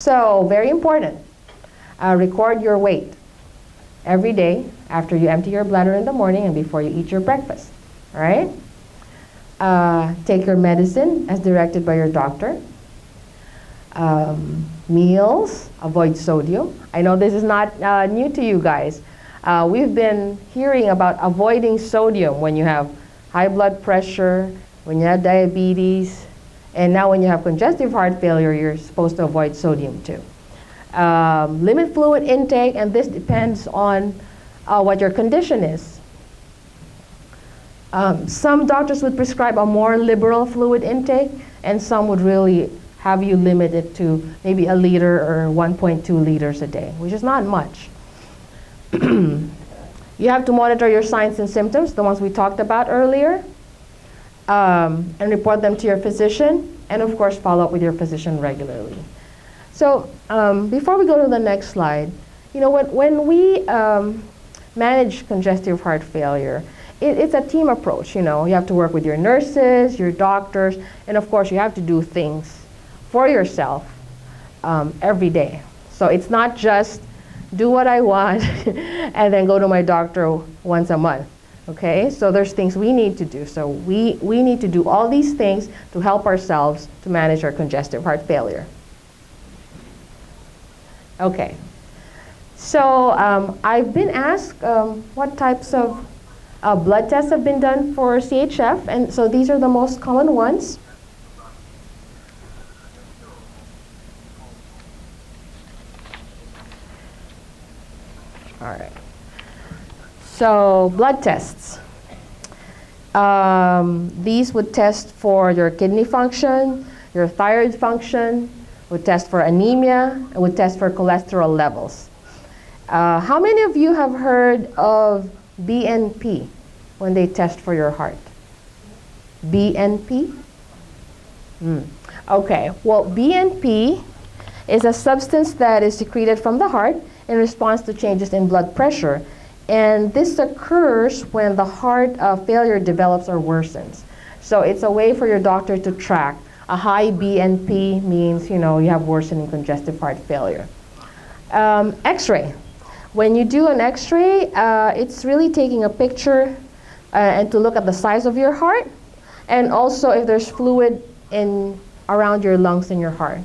So, very important. Record your weight every day after you empty your bladder in the morning and before you eat your breakfast. All right? Take your medicine as directed by your doctor. Meals, avoid sodium. I know this is not new to you guys. We've been hearing about avoiding sodium when you have high blood pressure, when you have diabetes, and now when you have congestive heart failure, you're supposed to avoid sodium too. Limit fluid intake, and this depends on what your condition is. Some doctors would prescribe a more liberal fluid intake, and some would really have you limit it to maybe a liter or 1.2 liters a day, which is not much. You have to monitor your signs and symptoms, the ones we talked about earlier, and report them to your physician, and of course follow up with your physician regularly. So before we go to the next slide, you know, when we manage congestive heart failure, it's a team approach. You know, you have to work with your nurses, your doctors, and of course you have to do things for yourself every day. So it's not just do what I want and then go to my doctor once a month. Okay, so there's things we need to do. So we need to do all these things to help ourselves to manage our congestive heart failure. Okay, so I've been asked what types of blood tests have been done for CHF, and so these are the most common ones. All right. So blood tests. These would test for your kidney function, your thyroid function, would test for anemia, and would test for cholesterol levels. How many of you have heard of BNP when they test for your heart? BNP? Okay, well, BNP is a substance that is secreted from the heart in response to changes in blood pressure. And this occurs when the heart failure develops or worsens. So it's a way for your doctor to track. A high BNP means, you know, you have worsening congestive heart failure. X-ray. When you do an X-ray, it's really taking a picture and to look at the size of your heart, and also if there's fluid around your lungs and your heart.